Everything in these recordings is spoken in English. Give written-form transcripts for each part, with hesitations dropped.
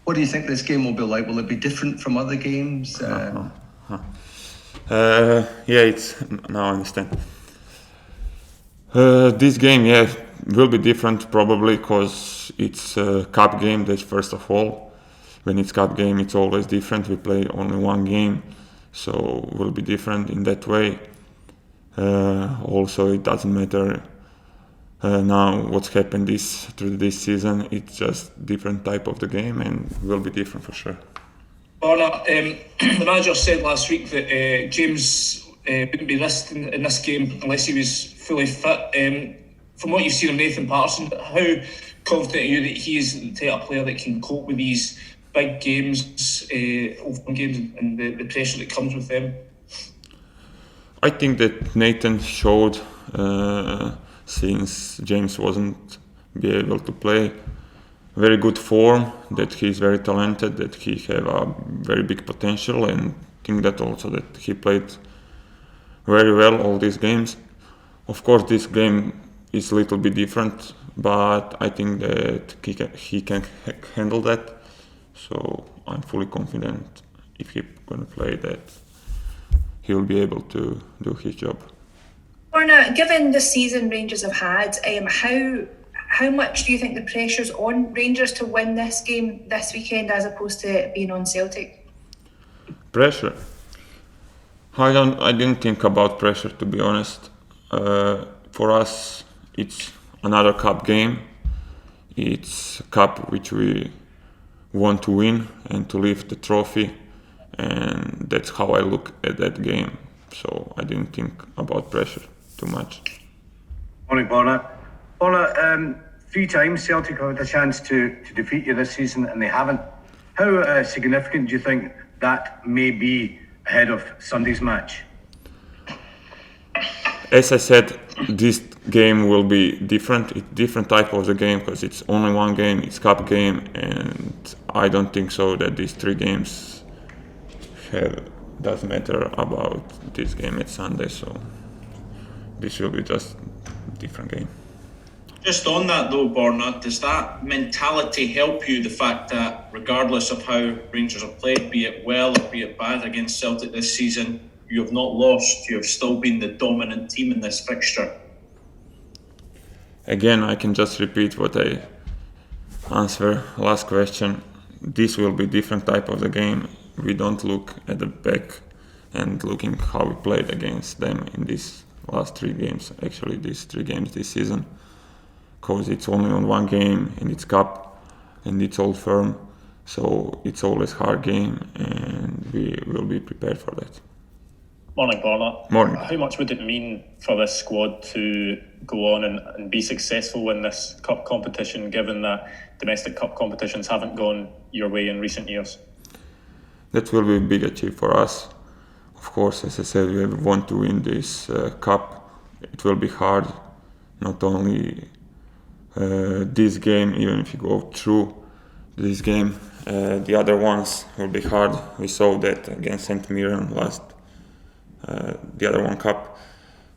What do you think this game will be like? Will it be different from other games? Now I understand. This game, will be different probably because it's a cup game. That's first of all. When it's cup game, it's always different. We play only one game, so will be different in that way. Also, it doesn't matter now what's happened through this season. It's just different type of the game and will be different for sure. Borna, the manager said last week that James wouldn't be listed in this game unless he was fully fit. From what you've seen of Nathan Patterson, how confident are you that he is the type of player that can cope with these big games, open games, and the pressure that comes with them? I think that Nathan showed since James wasn't be able to play very good form, that he's very talented, that he have a very big potential, and I think that also that he played very well all these games. Of course, this game is a little bit different, but I think that he can handle that. So I'm fully confident if he's going to play that he will be able to do his job. Borna, given the season Rangers have had, how much do you think the pressure's on Rangers to win this game this weekend as opposed to it being on Celtic? Pressure? I didn't think about pressure, to be honest. For us, it's another cup game. It's a cup which we want to win and to lift the trophy, and that's how I look at that game. So I didn't think about pressure too much. Morning, Borna. Borna, 3 times Celtic have had a chance to defeat you this season and they haven't. How significant do you think that may be ahead of Sunday's match? As I said, this game will be different. It's different type of the game because it's only one game, it's cup game, and I don't think so that these 3 games does matter about this game at Sunday. So this will be just a different game. Just on that though, Borna, does that mentality help you, the fact that regardless of how Rangers have played, be it well or be it bad against Celtic this season, you have not lost, you have still been the dominant team in this fixture? Again, I can just repeat what I answered last question. This will be different type of the game. We don't look at the back and looking how we played against them in these last 3 games, actually these 3 games this season, because it's only on one game and it's cup and it's all firm, so it's always hard game and we will be prepared for that. Morning, Borna. Morning. How much would it mean for this squad to go on and be successful in this cup competition, given that domestic cup competitions haven't gone your way in recent years? That will be a big achievement for us. Of course, as I said, we want to win this cup. It will be hard, not only this game, even if you go through this game, the other ones will be hard. We saw that against St. Mirren last, the other one cup.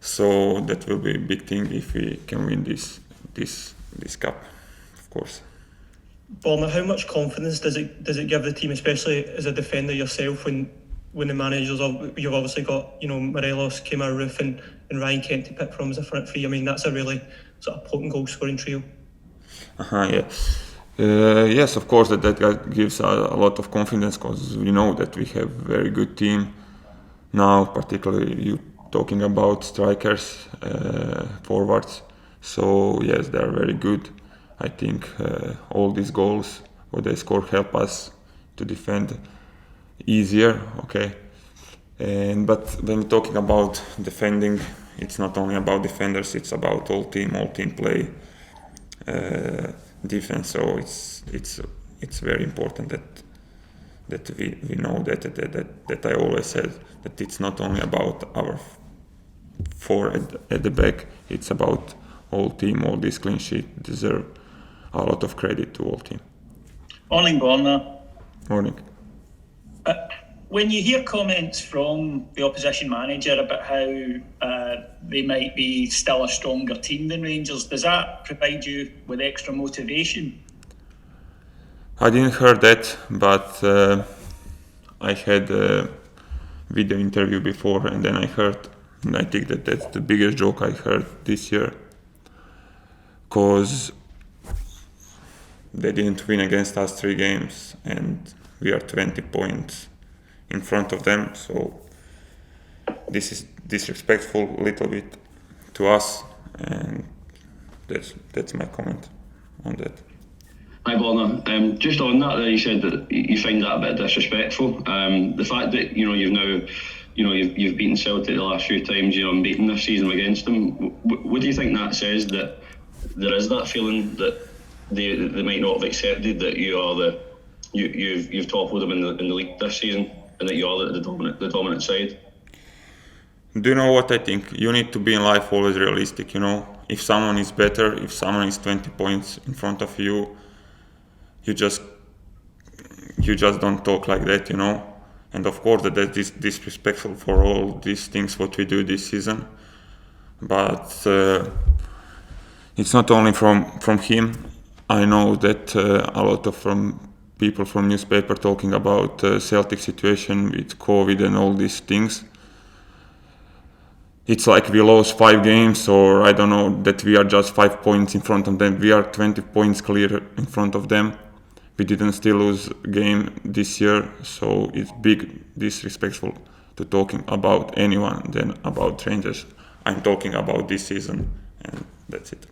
So that will be a big thing if we can win this cup, of course. Borna, how much confidence does it give the team, especially as a defender yourself, when the managers you've obviously got Morelos, Kemar Roof and Ryan Kent to pick from as a front three? I mean, that's a really sort of potent goal scoring trio. Yes, of course that gives a lot of confidence, because we know that we have a very good team now, particularly you talking about strikers, forwards. So yes, they are very good. I think all these goals what they score help us to defend easier. Okay, but when we're talking about defending, it's not only about defenders; it's about all team play, defense. So it's very important that we know that I always said that it's not only about our four at the back; it's about all team. All this clean sheet deserve a lot of credit to all team. Morning, Borna. Morning. When you hear comments from the opposition manager about how they might be still a stronger team than Rangers, does that provide you with extra motivation? I didn't hear that, but I had a video interview before, and then I heard, and I think that that's the biggest joke I heard this year, because they didn't win against us 3 games, and we are 20 points in front of them. So this is disrespectful a little bit to us, and that's my comment on that. Hi Borna, just on that, you said that you find that a bit disrespectful. The fact that you've beaten Celtic the last few times, and beaten this season against them. What do you think that says, that there is that feeling that they might not have accepted that you've toppled them in the league this season, and that you are the dominant side? Do you know what I think? You need to be in life always realistic. If someone is better, if someone is 20 points in front of you, you just don't talk like that, And of course that is disrespectful for all these things what we do this season. But it's not only from him. I know that a lot of people from newspaper talking about Celtic situation with COVID and all these things. It's like we lost 5 games, or I don't know, that we are just 5 points in front of them. We are 20 points clear in front of them. We didn't still lose a game this year, so it's big disrespectful to talking about anyone than about Rangers. I'm talking about this season, and that's it.